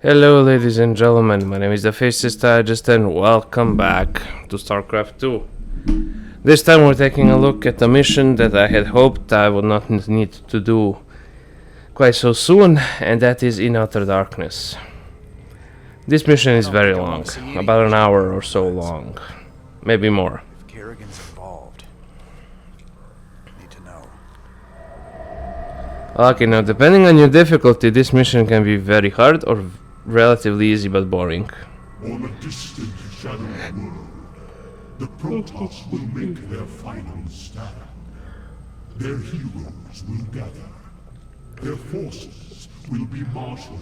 Hello ladies and gentlemen, my name is the Faceless Digest and welcome back to Starcraft 2. This time we're taking a look at a mission that I had hoped I would not need to do quite so soon, and that is in Outer Darkness. This mission is very long, about an hour or so long, maybe more. If Kerrigan's involved, need to know. Okay, now depending on your difficulty, this mission can be very hard or relatively easy but boring. On a distant shadow world, the Protoss will make their final stand. Their heroes will gather. Their forces will be marshaled,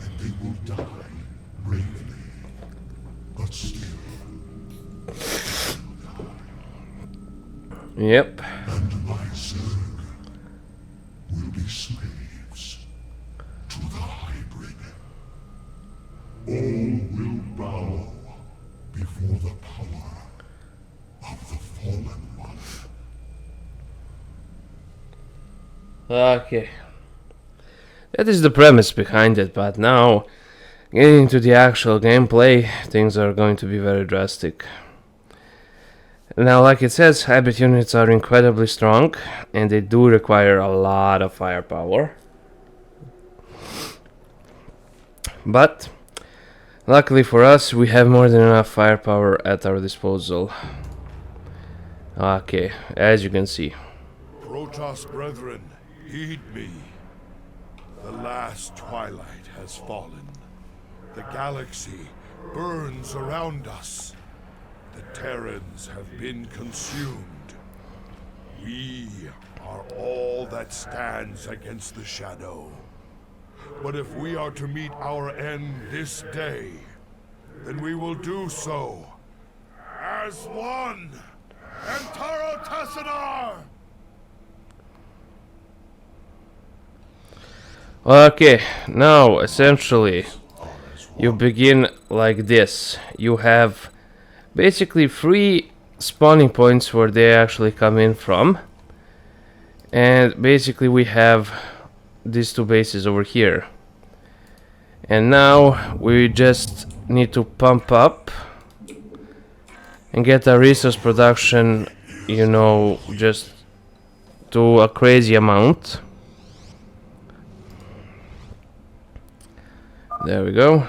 and they will die bravely. But still, Yep. and my Zerg will be slaves to the hybrid. All will bow before the power of the Fallen One. Okay. That is the premise behind it, but now, getting into the actual gameplay, things are going to be very drastic. Now, like it says, hybrid units are incredibly strong, and they do require a lot of firepower. But, luckily for us, we have more than enough firepower at our disposal. Okay, as you can see. Protoss brethren, heed me. The last twilight has fallen. The galaxy burns around us. The Terrans have been consumed. We are all that stands against the shadow. But if we are to meet our end this day, then we will do so as one. Antaro Tassadar! Okay, now essentially you begin like this. You have basically 3 spawning points where they actually come in from, and basically we have these 2 bases over here, and now we just need to pump up and get our resource production, you know, just to a crazy amount. There we go.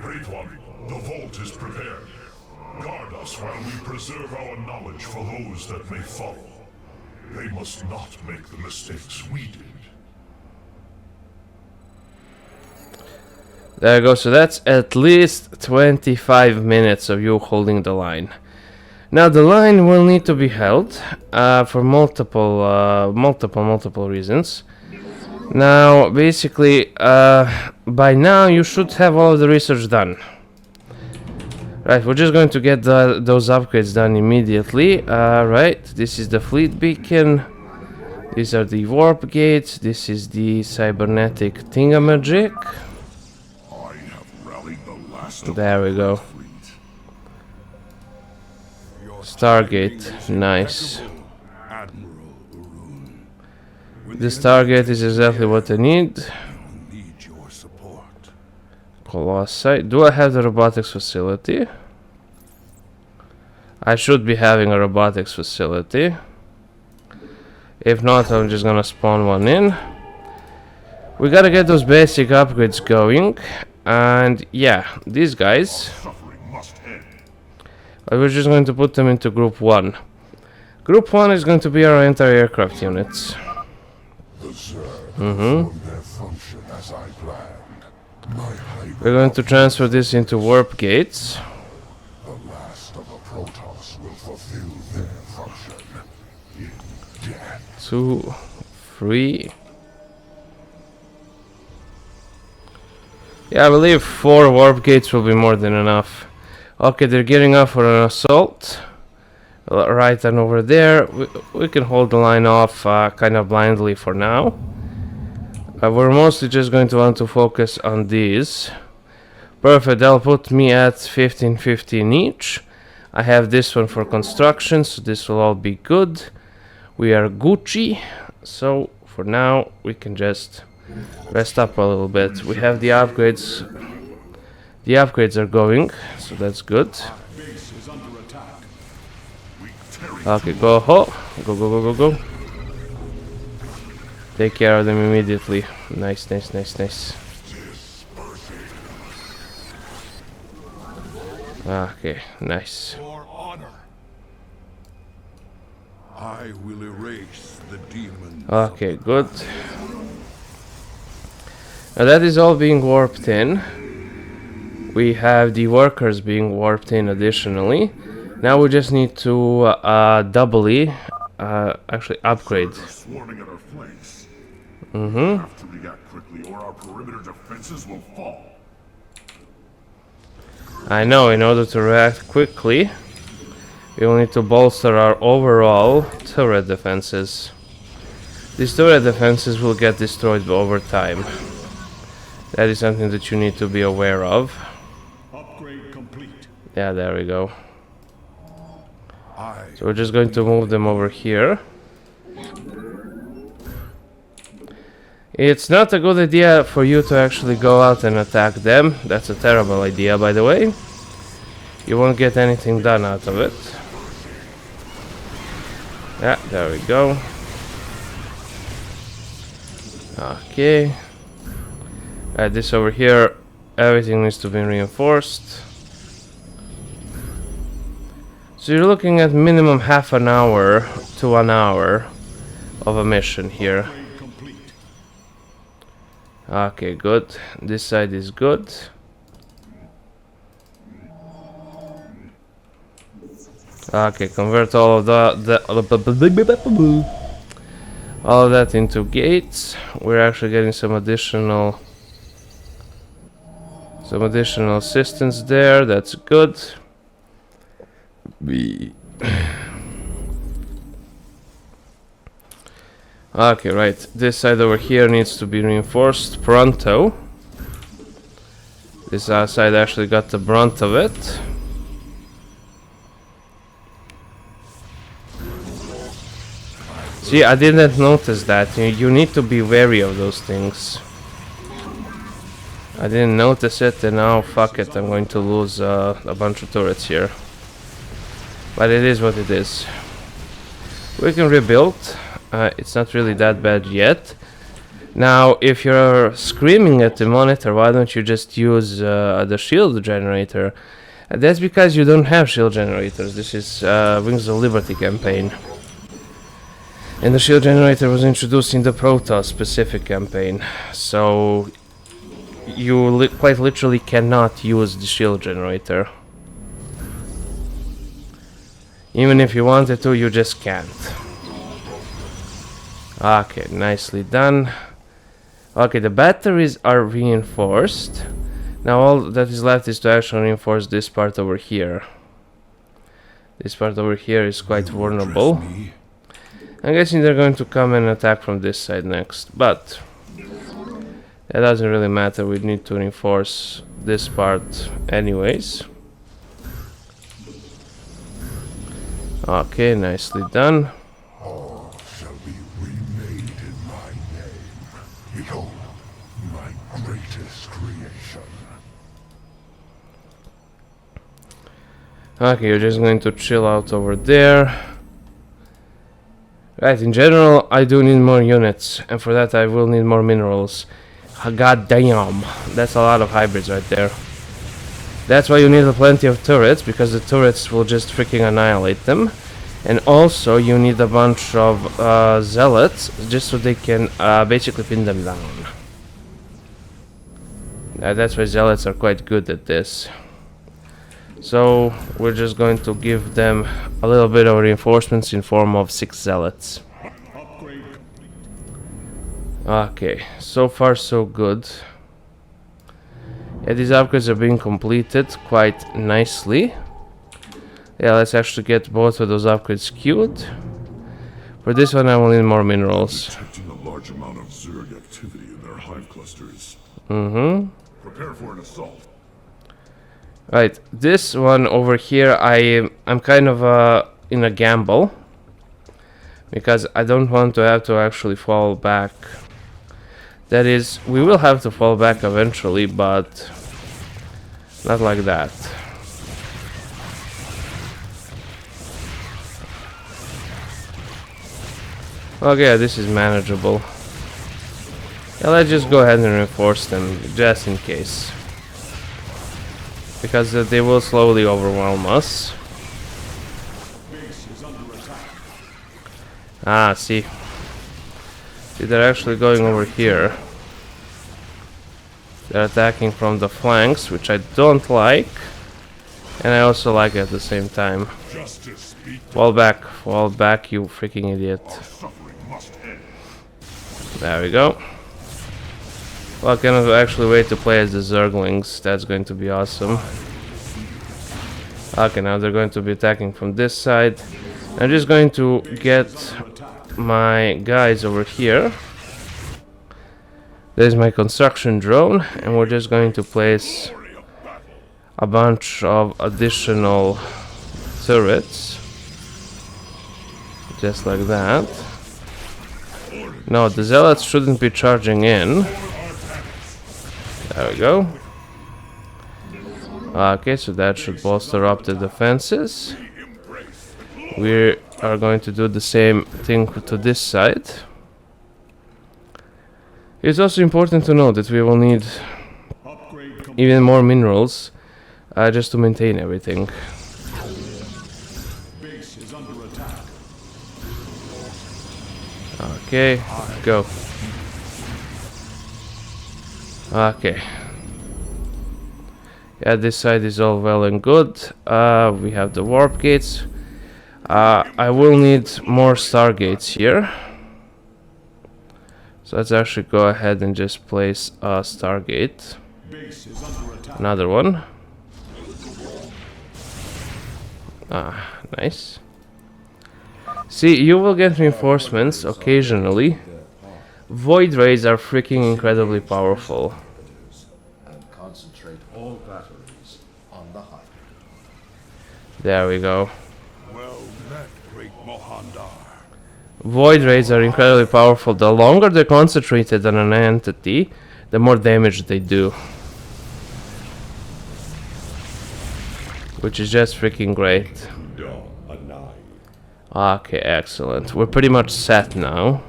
Great One, the vault is prepared. Guard us while we preserve our knowledge for those that may follow. They must not make the mistakes we did. There you go, so that's at least 25 minutes of you holding the line. Now the line will need to be held for multiple reasons. Now basically, by now you should have all of the research done. Right, we're just going to get those upgrades done immediately. Right, this is the fleet beacon. These are the warp gates. This is the cybernetic thingamajig. I have rallied the last of There we go. fleet. Stargate, nice. Admiral Urun. When This Stargate is exactly what I need. need your support. Colossi. Do I have the robotics facility? I should be having a robotics facility. If not, I'm just gonna spawn one in. We gotta get those basic upgrades going. And yeah, these guys, Suffering must end. we're just going to put them into group 1. Group 1 is going to be our anti-aircraft units. The Zerg performed their function as I planned. My hybrid, We're going to transfer this into warp gates. the last of the Protoss, will fulfill their function in death. 2, 3. Yeah, I believe 4 warp gates will be more than enough. Okay, they're gearing up for an assault. Right, and over there, we can hold the line off kind of blindly for now. We're mostly just going to want to focus on these. Perfect, that'll put me at 15-15 each. I have this one for construction, so this will all be good. We are Gucci, so for now we can just rest up a little bit. We have the upgrades. The upgrades are going, so that's good. Base is under attack. We tear Okay, go ho. Go, go, go, go, go. Take care of them immediately. Nice, nice, nice, nice. Okay, nice. For honor. I will erase the demons. Okay, good. Now that is all being warped in. We have the workers being warped in additionally. Now we just need to doubly actually upgrade. swarming at our flanks. Mm-hmm. Have to react quickly, or our perimeter defenses will fall. I know, in order to react quickly, we will need to bolster our overall turret defenses. These turret defenses will get destroyed over time. That is something that you need to be aware of. Upgrade complete. Yeah, there we go. I So we're just going to move them over here. It's not a good idea for you to actually go out and attack them. That's a terrible idea, by the way. You won't get anything done out of it. Yeah, there we go. Okay. This over here, everything needs to be reinforced. So you're looking at minimum half an hour to 1 hour of a mission here. Upgrade complete. Okay, good. This side is good. Okay, convert all of all of that into gates. We're actually getting some additional assistance there. That's good. Okay, right. This side over here needs to be reinforced pronto. This side actually got the brunt of it. See, I didn't notice that. You need to be wary of those things. I didn't notice it, and now fuck it, I'm going to lose a bunch of turrets here. But it is what it is. We can rebuild. It's not really that bad yet. Now, if you're screaming at the monitor, why don't you just use the shield generator? That's because you don't have shield generators. This is Wings of Liberty campaign. And the shield generator was introduced in the Protoss specific campaign. So you quite literally cannot use the shield generator. Even if you wanted to, you just can't. Okay, nicely done. Okay, the batteries are reinforced. Now all that is left is to actually reinforce this part over here. This part over here is quite vulnerable. I'm guessing they're going to come and attack from this side next, but that doesn't really matter. We need to reinforce this part anyways. Okay, nicely done. All shall be remade in my name. Behold, my greatest creation. Okay, you're just going to chill out over there. Right, in general, I do need more units, and for that I will need more minerals. God damn, that's a lot of hybrids right there. That's why you need plenty of turrets, because the turrets will just freaking annihilate them. And also, you need a bunch of zealots, just so they can basically pin them down. That's why zealots are quite good at this. So we're just going to give them a little bit of reinforcements in form of 6 zealots. Upgrade complete. Okay, so far so good. Yeah, these upgrades are being completed quite nicely. Yeah, let's actually get both of those upgrades queued. For this one I will need more minerals. Detecting a large amount of Zerg activity in their hive clusters. Mm-hmm. Prepare for an assault. Right, this one over here, I'm kind of in a gamble, because I don't want to have to actually fall back That is, we will have to fall back eventually, but not like that. Okay, this is manageable. Yeah, let's just go ahead and reinforce them, just in case. Because they will slowly overwhelm us. Ah, see. See, they're actually going over here. They're attacking from the flanks, which I don't like. And I also like it at the same time. Fall back, you freaking idiot. There we go. Well, I cannot actually wait to play as the Zerglings. That's going to be awesome. Okay, now they're going to be attacking from this side. I'm just going to get my guys over here. There's my construction drone, and we're just going to place a bunch of additional turrets. Just like that. No, the zealots shouldn't be charging in. There we go. Okay, so that should bolster up the defenses. We are going to do the same thing to this side. It's also important to know that we will need even more minerals just to maintain everything. Okay, go. Okay. Yeah, this side is all well and good. We have the warp gates. I will need more stargates here. So let's actually go ahead and just place a stargate. Another one. Ah, nice. See, you will get reinforcements occasionally. Void rays are freaking incredibly powerful. And concentrate all batteries on the high. There we go. Well met, great Mohandar. Void rays are incredibly powerful. The longer they're concentrated on an entity, the more damage they do. Which is just freaking great. Okay, excellent. We're pretty much set now.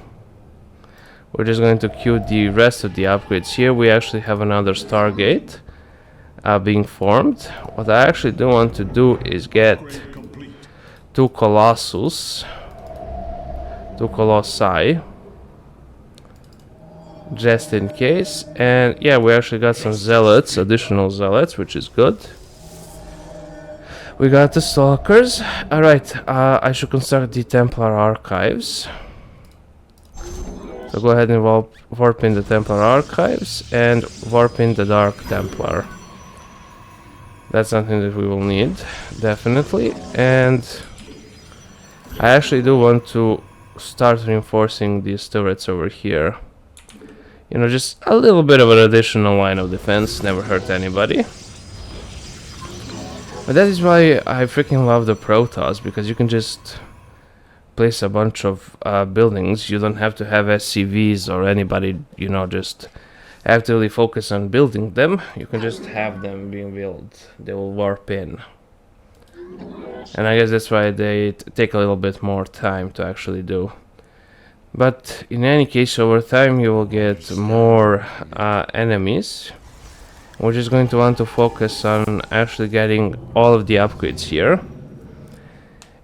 We're just going to queue the rest of the upgrades here. We actually have another Stargate being formed. What I actually do want to do is get two Colossus. Two Colossi. Just in case. And yeah, we actually got some Zealots, additional Zealots, which is good. We got the Stalkers. Alright, I should construct the Templar Archives. So go ahead and warp in the Templar Archives and warp in the Dark Templar. That's something that we will need, definitely. And I actually do want to start reinforcing these turrets over here. You know, just a little bit of an additional line of defense, never hurt anybody. But that is why I freaking love the Protoss, because you can just place a bunch of buildings. You don't have to have SCVs or anybody, you know, just actively focus on building them. You can just have them being built. They will warp in. And I guess that's why they take a little bit more time to actually do. But in any case, over time you will get more enemies. We're just going to want to focus on actually getting all of the upgrades here.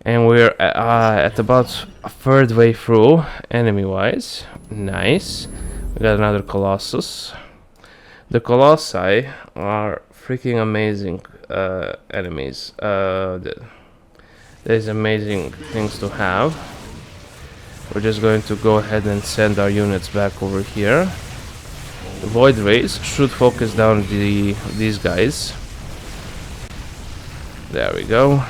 And we're at about a third way through, enemy-wise. Nice. We got another Colossus. The Colossi are freaking amazing enemies. There's amazing things to have. We're just going to go ahead and send our units back over here. The Void Rays should focus down these guys. There we go.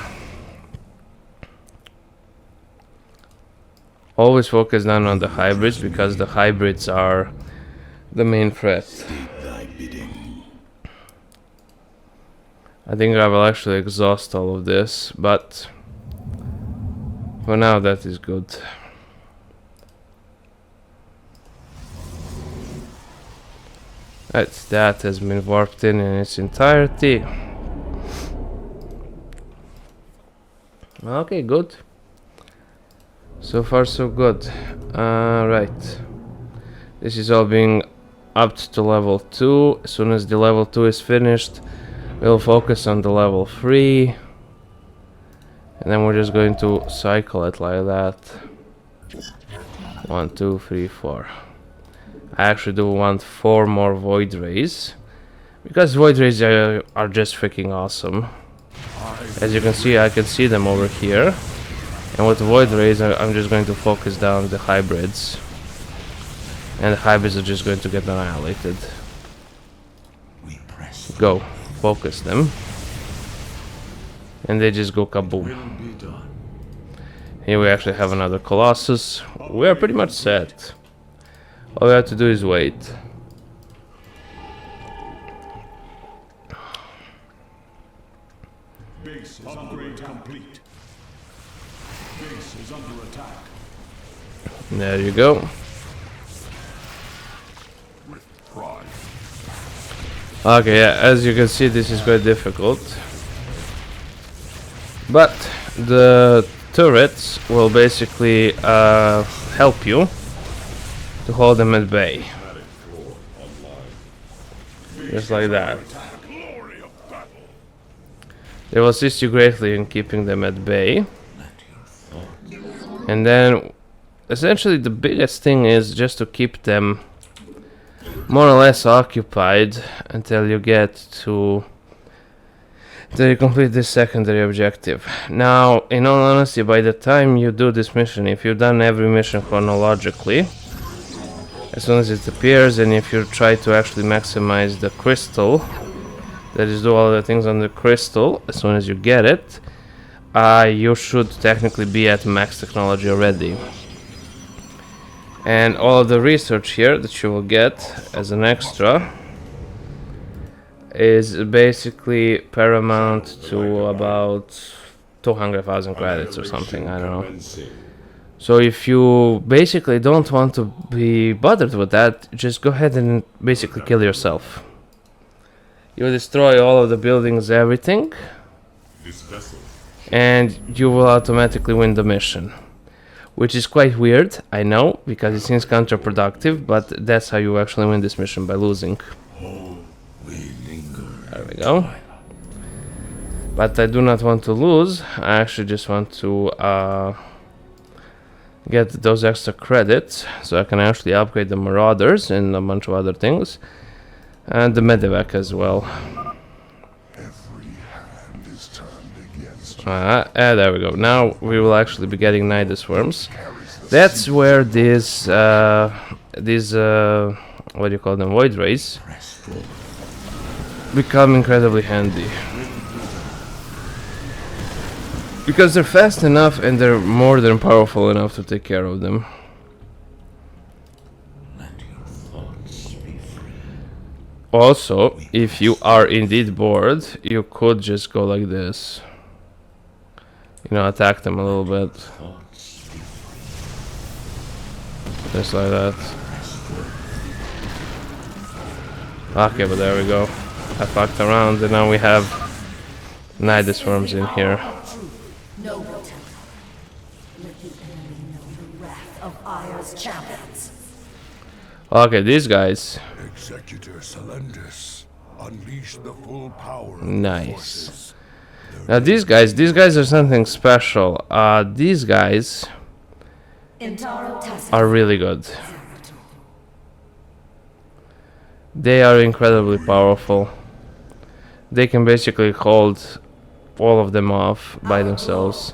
Always focus down on the hybrids, because the hybrids are the main threat. I think I will actually exhaust all of this, but for now that is good. That has been warped in its entirety. Okay, good. So far so good. Right. This is all being upped to level 2. As soon as the level 2 is finished, we'll focus on the level 3. And then we're just going to cycle it like that. 1, 2, 3, 4. I actually do want 4 more Void Rays. Because Void Rays are just freaking awesome. As you can see, I can see them over here. And with Void Rays, I'm just going to focus down the hybrids. And the hybrids are just going to get annihilated. Go. Focus them. And they just go kaboom. Here we actually have another Colossus. We are pretty much set. All we have to do is wait. Base is upgrade complete. Base is under attack. There you go. With pride. Okay, yeah, as you can see, this is quite difficult. But the turrets will basically help you to hold them at bay. Just like that. They will assist you greatly in keeping them at bay. And then, essentially the biggest thing is just to keep them more or less occupied until you get to... until you complete this secondary objective. Now, in all honesty, by the time you do this mission, if you've done every mission chronologically, as soon as it appears, and if you try to actually maximize the crystal, that is, do all the things on the crystal, as soon as you get it, you should technically be at max technology already. And all of the research here that you will get as an extra is basically paramount to about 200,000 credits or something, I don't know. So if you basically don't want to be bothered with that, just go ahead and basically kill yourself. You destroy all of the buildings, everything, and you will automatically win the mission. Which is quite weird, I know, because it seems counterproductive, but that's how you actually win this mission, by losing. There we go. But I do not want to lose, I actually just want to get those extra credits, so I can actually upgrade the Marauders and a bunch of other things. And the Medevac as well. There we go. Now we will actually be getting Nidus Worms. That's where these what do you call them, Void Rays become incredibly handy. Because they're fast enough and they're more than powerful enough to take care of them. Also, if you are indeed bored, you could just go like this. You know, attack them a little bit. Just like that. Okay, but there we go. I fucked around and now we have Nidus Worms in here. Noble temple. Let the enemy know the wrath of Aya's champions. Okay, these guys. Executor Celendis, unleash the full power of Nice. the forces. Now these guys are something special. These guys are really good. They are incredibly powerful. They can basically hold all of them off by themselves.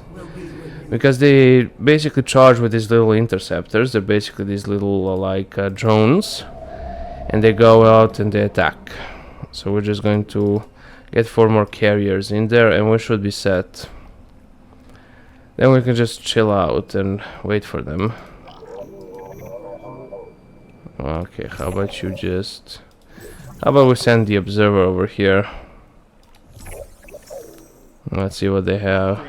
Because they basically charge with these little interceptors. They're basically these little like drones. And they go out and they attack. So we're just going to get 4 more carriers in there and we should be set. Then we can just chill out and wait for them. Okay, how about you just... how about we send the observer over here? Let's see what they have.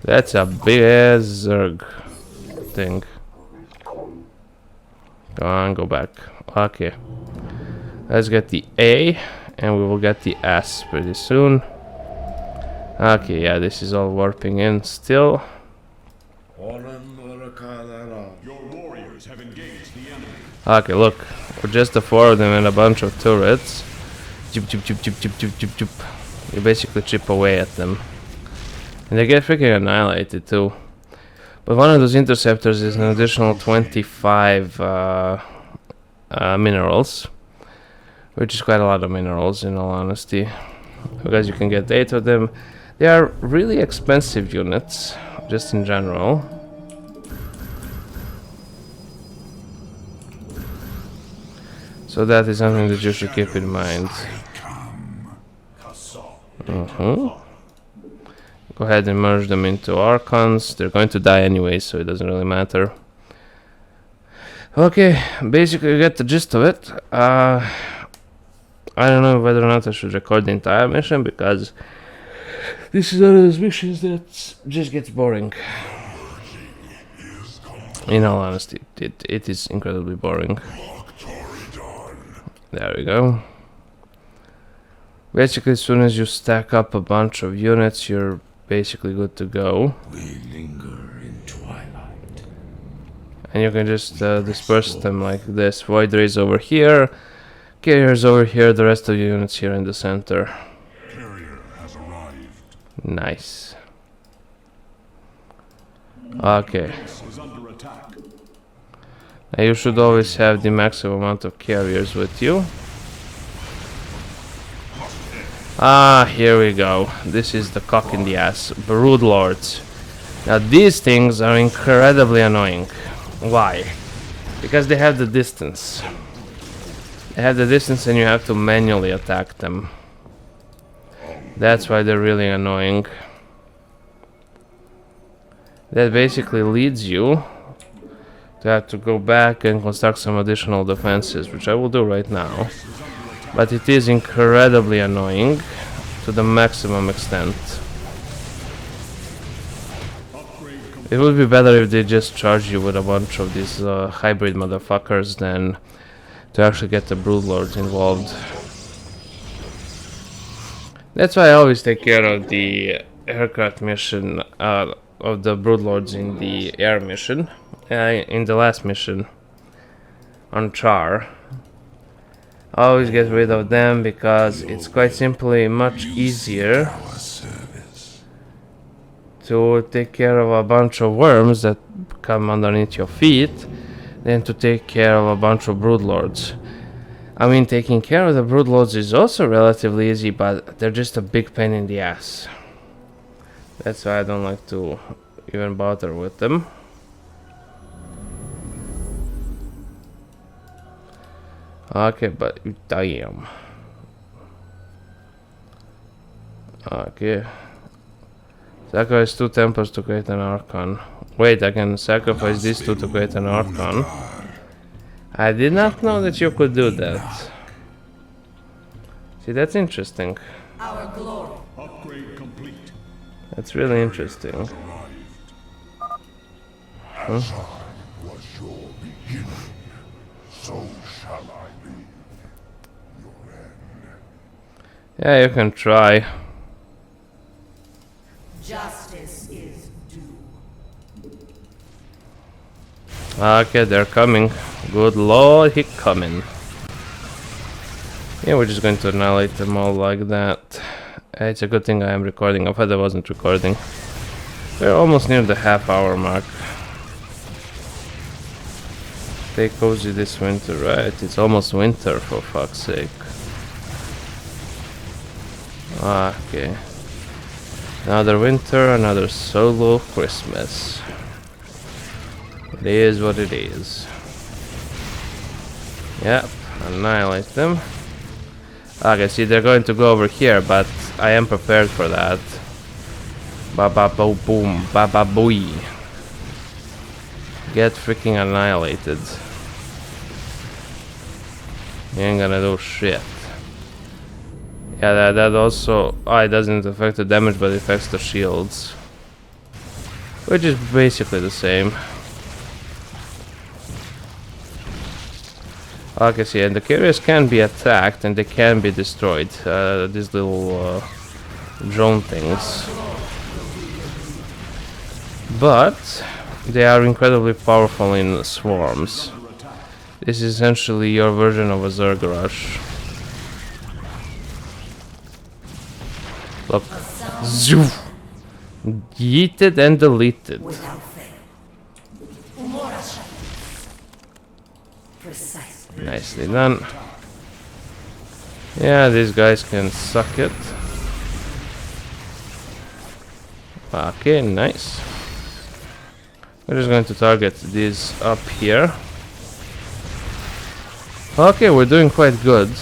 That's a big ass Zerg thing. Go on, go back. Okay. Let's get the A, and we will get the S pretty soon. Okay, yeah, this is all warping in still. Your warriors have engaged the enemy. Okay, look. We're just the four of them and a bunch of turrets. Chip, chip, chip, chip, chip, chip, chip, chip. You basically chip away at them. And they get freaking annihilated too. But one of those interceptors is an additional 25 minerals. Which is quite a lot of minerals, in all honesty. Because you can get 8 of them. They are really expensive units, just in general. So that is something that you should keep in mind. Go ahead and merge them into Archons. They're going to die anyway, so it doesn't really matter. Okay, basically you get the gist of it. I don't know whether or not I should record the entire mission, because this is one of those missions that just gets boring. In all honesty, it is incredibly boring. There we go. Basically, as soon as you stack up a bunch of units, you're basically good to go. We linger in twilight. And you can just disperse them like this. Void Rays over here, Carriers over here, the rest of the units here in the center. Carrier has arrived. Nice. Okay. Base is under attack. Now you should always have the maximum amount of carriers with you. Ah, here we go. This is the cock in the ass. Brood Lords. Now these things are incredibly annoying. Why? Because they have the distance. They have the distance and you have to manually attack them. That's why they're really annoying. That basically leads you to have to go back and construct some additional defenses, which I will do right now. But it is incredibly annoying to the maximum extent. It would be better if they just charge you with a bunch of these hybrid motherfuckers than to actually get the Broodlords involved. That's why I always take care of the aircraft mission, of the Broodlords in the air mission. In the last mission on Char, I always get rid of them because it's quite simply much easier to take care of a bunch of worms that come underneath your feet than to take care of a bunch of Broodlords. I mean, taking care of the Broodlords is also relatively easy, but they're just a big pain in the ass. That's why I don't like to even bother with them. Okay, but damn. Okay. Sacrifice 2 temples to create an Archon. Wait, I can sacrifice these 2 to create an Archon. I did not know that you could do that. See, that's interesting. Our glory. Upgrade complete. That's really interesting. As I was your beginning, so shall I be your end. Yeah, you can try. Justice is due. Okay, they're coming. Good lord, he coming. Yeah, we're just going to annihilate them all like that. It's a good thing I am recording. I thought I wasn't recording. We're almost near the half-hour mark. Stay cozy this winter, right? It's almost winter, for fuck's sake. Okay. Another winter, another solo Christmas. It is what it is. Yep, annihilate them. Okay, see, they're going to go over here, but I am prepared for that. Ba-ba bo boom, ba-ba booey. Get freaking annihilated. You ain't gonna do shit. Yeah, that also... Oh, it doesn't affect the damage, but it affects the shields. Which is basically the same. Okay, see, and the carriers can be attacked and they can be destroyed. These little drone things. But they are incredibly powerful in swarms. This is essentially your version of a Zerg rush. Look. Zoof! Yeeted and deleted. Without fail. Precisely. Nicely done. Yeah, these guys can suck it. Okay, nice. We're just going to target these up here. Okay, we're doing quite good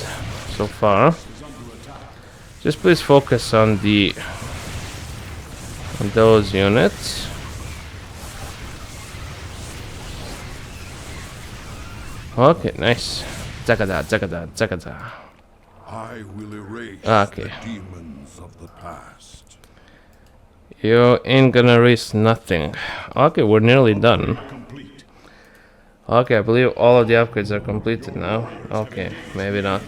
so far. Just please focus on those units. Okay, nice. Zakada, zakada, zakada. I will erase Okay. the demons of the past. You ain't gonna risk nothing. Okay, we're nearly done. Okay, I believe all of the upgrades are completed now. Okay, maybe not.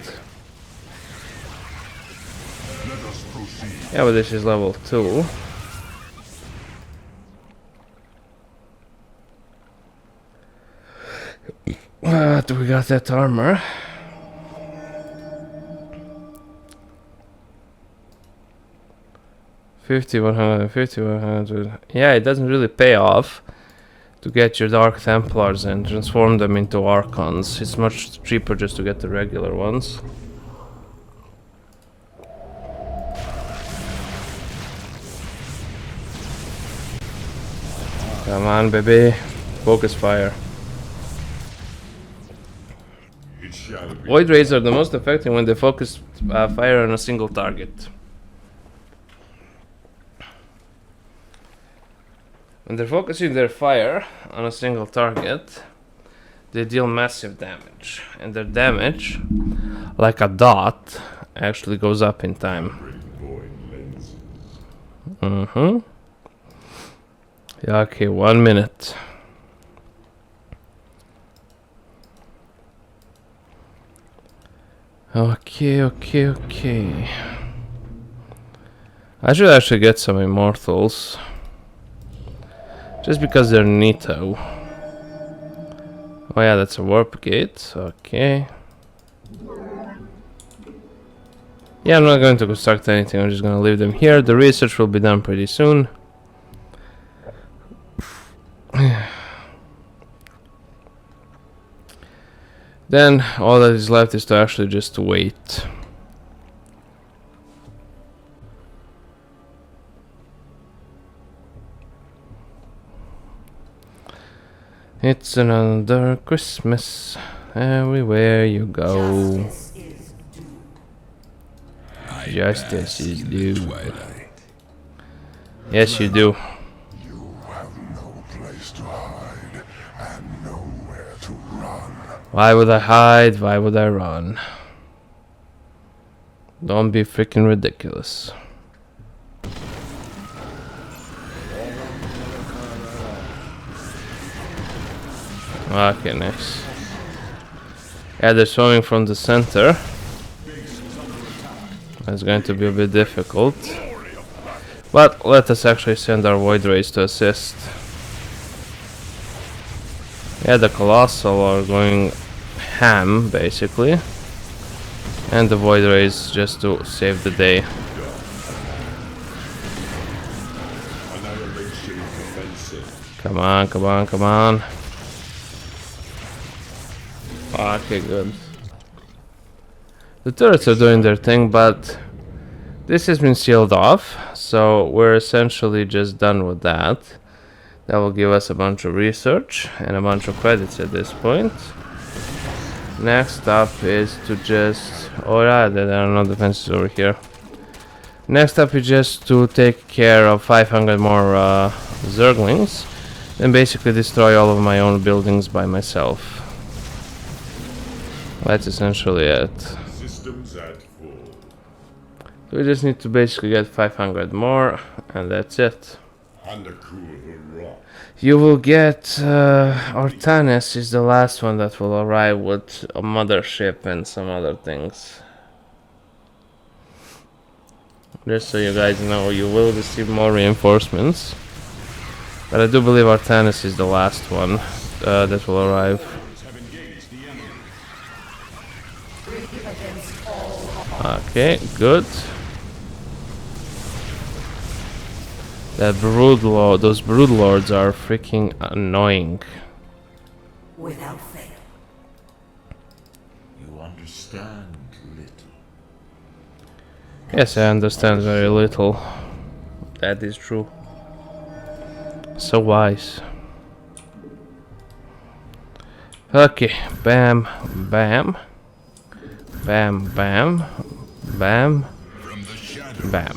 Yeah, but this is level 2. Do we got that armor? $50, $100, $50, $100. Yeah, it doesn't really pay off to get your Dark Templars and transform them into Archons. It's much cheaper just to get the regular ones. Come on, baby. Focus fire. Void Rays are the most effective when they focus fire on a single target. When they're focusing their fire on a single target, they deal massive damage. And their damage, like a dot, actually goes up in time. Yeah, okay, 1 minute. Okay. I should actually get some immortals. Just because they're neato. Oh yeah, that's a warp gate. Okay. Yeah, I'm not going to construct anything. I'm just going to leave them here. The research will be done pretty soon. Then all that is left is to actually just wait. It's another Christmas everywhere you go. Justice is due. Yes, you do. You have no place to hide and nowhere to run. Why would I hide? Why would I run? Don't be freaking ridiculous. Okay, nice. Yeah, they're swimming from the center. That's going to be a bit difficult. But let us actually send our Void Rays to assist. Yeah, the Colossal are going ham, basically. And the Void Rays just to save the day. Come on. Okay, good. The turrets are doing their thing, but this has been sealed off, so we're essentially just done with that. That will give us a bunch of research and a bunch of credits at this point. Next up is to just... oh yeah, there are no defenses over here. Next up is just to take care of 500 more Zerglings and basically destroy all of my own buildings by myself. That's essentially it. Systems at full. We just need to basically get 500 more, and that's it. and a cool rock. You will get Artanis is the last one that will arrive with a mothership and some other things. Just so you guys know, you will receive more reinforcements. But I do believe Artanis is the last one that will arrive. Okay, good. That those brood lords are freaking annoying. Without fail. You understand little. Yes, I understand very little. That is true. So wise. Okay, bam, bam, bam, bam, bam, bam.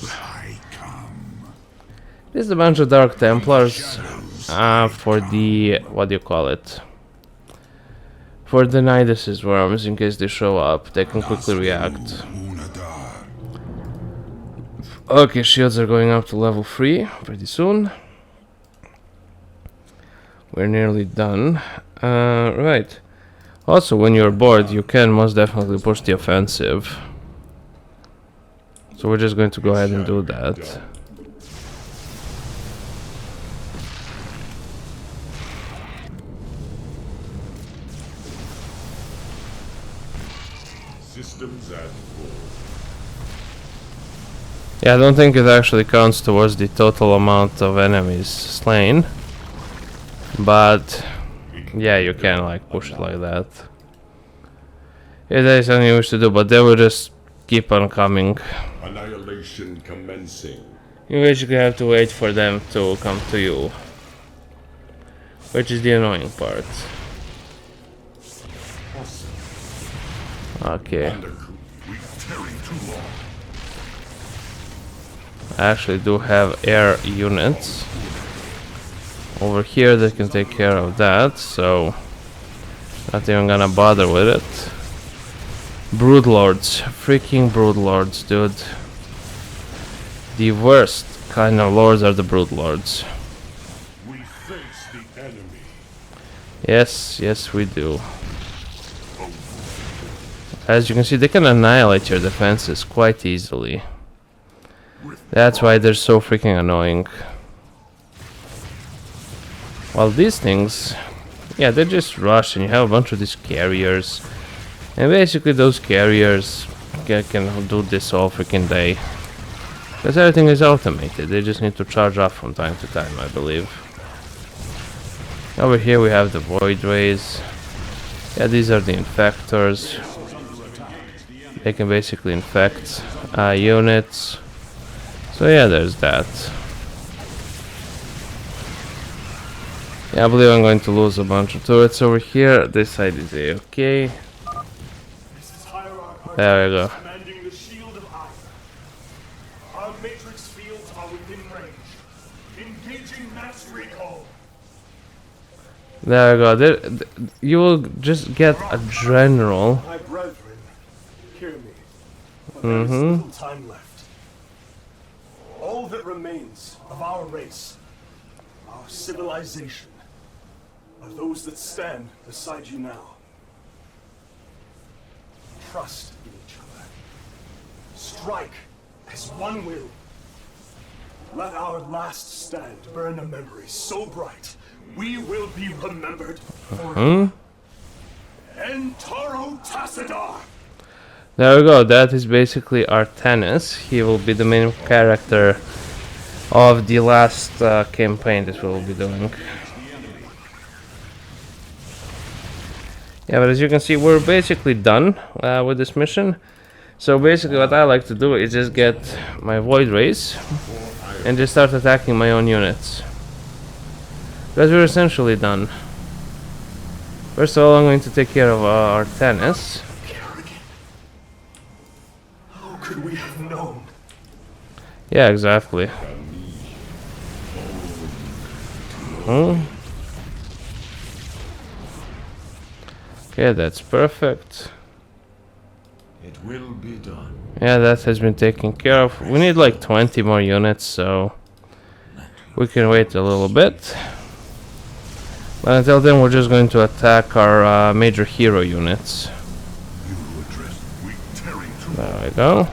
This is a bunch of Dark Templars for the, what do you call it? For the Nidus's worms, in case they show up, they can quickly react. Okay, shields are going up to level 3 pretty soon. We're nearly done. Right. Also, when you're bored, you can most definitely push the offensive. So we're just going to go ahead and do that. Systems at full. Yeah, I don't think it actually counts towards the total amount of enemies slain. But yeah, you can like push it like that. Yeah, that is something you wish to do, but they will just keep on coming. Annihilation commencing. You basically have to wait for them to come to you, which is the annoying part. Okay. We tarry too long. I actually do have air units over here that can take care of that, so not even gonna bother with it. Broodlords, freaking broodlords, dude. The worst kind of lords are the broodlords. We face the enemy. Yes, yes we do. As you can see, they can annihilate your defenses quite easily. That's why they're so freaking annoying. While these things, yeah, they just rush, and you have a bunch of these carriers. And basically those carriers can do this all freaking day. Because everything is automated, they just need to charge off from time to time, I believe. Over here we have the Void Rays. Yeah, these are the infectors. They can basically infect units. So yeah, there's that. Yeah, I believe I'm going to lose a bunch of turrets over here. This side is okay. There we go. Commanding the shield of iron. Our matrix fields are within range. Engaging mass recall. There we go. You will just get a general. My brethren, hear me. But there is little time left. All that remains of our race, our civilization, are those that stand beside you now. Trust in each other. Strike as one will. Let our last stand burn a memory so bright we will be remembered forever. Entaro Tassadar! There we go. That is basically Artanis. He will be the main character of the last campaign that we will be doing. Yeah, but as you can see, we're basically done with this mission. So basically what I like to do is just get my Void Rays and just start attacking my own units. Because we're essentially done. First of all, I'm going to take care of Artanis. How could we have known? Yeah, exactly. Okay, that's perfect. It will be done. Yeah, that has been taken care of. We need like 20 more units, so We can wait a little bit. But until then, we're just going to attack our major hero units. There we go.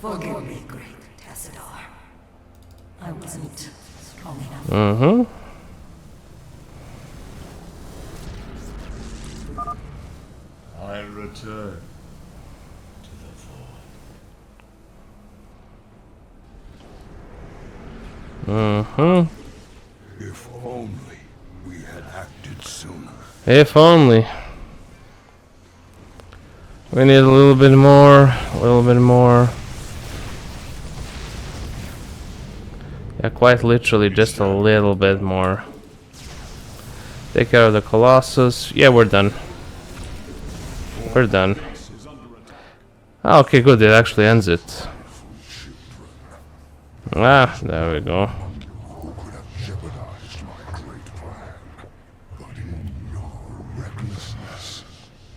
Forgive me, great Tassadar. I wasn't strong enough. Mm-hmm. I return to the void. Mm-hmm. If only we had acted sooner. If only. We need a little bit more, a little bit more. Yeah, quite literally just a little bit more. Take care of the Colossus. Yeah, we're done. We're done. Ah, okay, good, it actually ends it. Ah, there we go. Who could have jeopardized my great plan? But in your recklessness,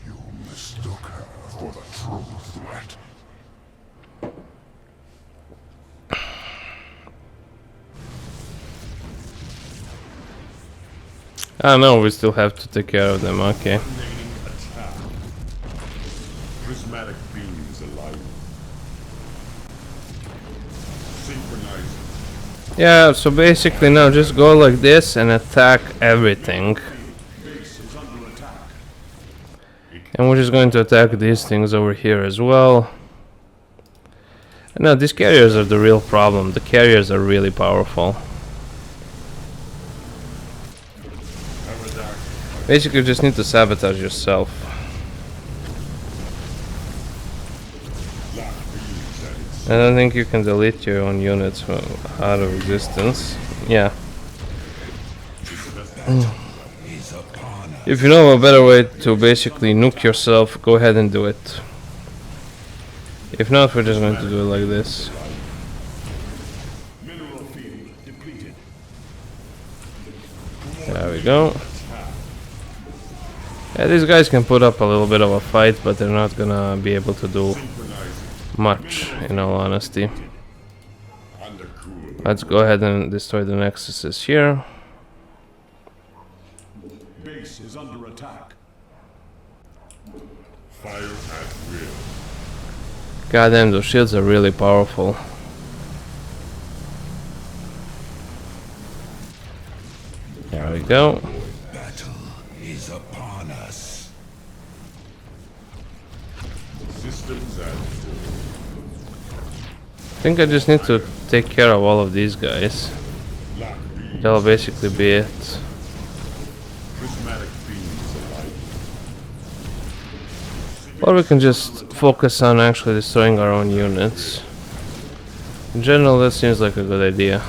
you mistook her for the true threat. Ah, no, we still have to take care of them, okay. Attack. Prismatic beams alight. Synchronizing. Yeah, so basically now just go like this and attack everything. Base is under attack. And we're just going to attack these things over here as well. No, these carriers are the real problem. The carriers are really powerful. Basically, you just need to sabotage yourself. I don't think you can delete your own units out of existence. Yeah. If you know a better way to basically nuke yourself, go ahead and do it. If not, we're just going to do it like this. There we go. Yeah, these guys can put up a little bit of a fight, but they're not gonna be able to do much, in all honesty. Let's go ahead and destroy the nexuses here. Base is under attack. Fire at will. Goddamn, those shields are really powerful. There we go. Battle is upon us. Systems at full. I think I just need to take care of all of these guys. Lock beams. That'll basically be it. Prismatic beams alight. Or we can just focus on actually destroying our own units. In general, that seems like a good idea.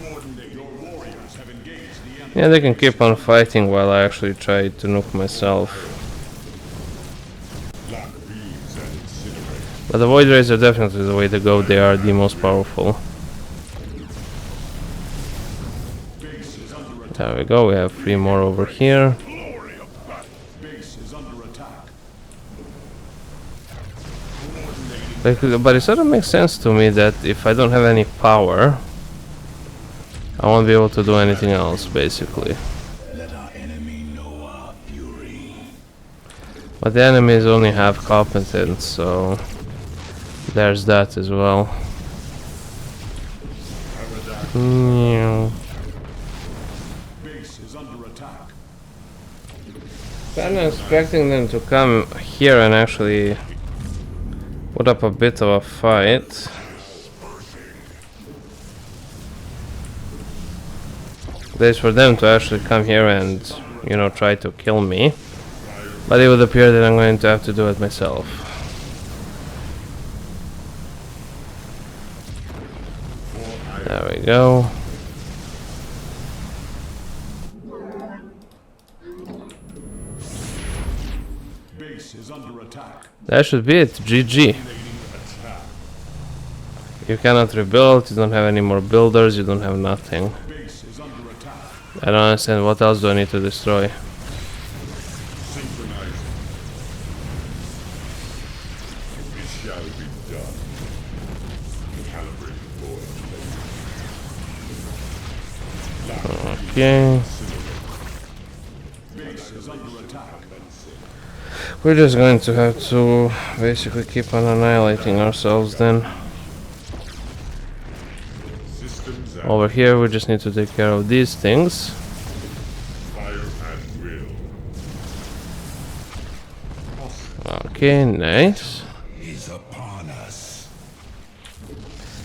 Coordinate. Your warriors have engaged the enemy. Yeah, they can keep on fighting while I actually try to nuke myself. Lock beams and incinerate. But the Void Rays are definitely the way to go. They are the most powerful. Base is under attack. There we go. We have 3 more over here. Glory of battle. Base is under attack. But it sort of makes sense to me that if I don't have any power, I won't be able to do anything else, basically. Let our enemy know our fury. But the enemies only have competence, so there's that as well. Yeah. Base is under attack. I'm expecting them to come here and actually put up a bit of a fight. There's for them to actually come here and, you know, try to kill me. But it would appear that I'm going to have to do it myself. There we go. Base is under attack. That should be it. GG. You cannot rebuild, you don't have any more builders, you don't have nothing. Base is under attack. I don't understand, what else do I need to destroy? Synchronizing. It shall be done. Okay. We're just going to have to basically keep on annihilating ourselves then. Over here we just need to take care of these things. Okay, nice.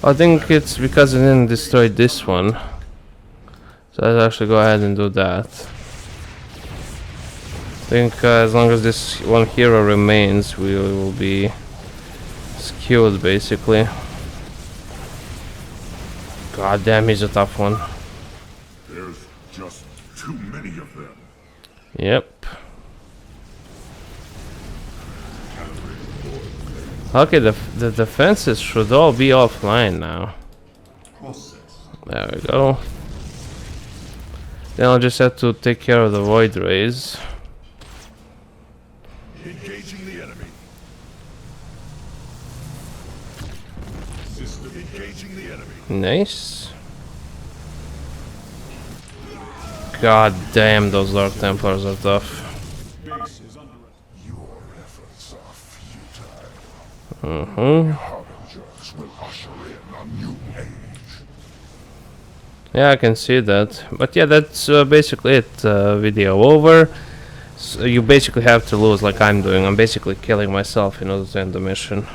I think it's because I didn't destroy this one. So let's actually go ahead and do that. I think as long as this one hero remains, we will be skewed basically. God damn, he's a tough one. There's just too many of them. Yep. Okay, the defenses should all be offline now. There we go. Then I'll just have to take care of the void rays. Engaging the enemy. Engaging the enemy. Nice. God damn, those Dark Templars are tough. Your efforts are futile. Mm-hmm. Harbingers will usher in a new age. Yeah, I can see that. But yeah, that's basically it. Video over. So you basically have to lose like I'm doing. I'm basically killing myself in order to end the mission.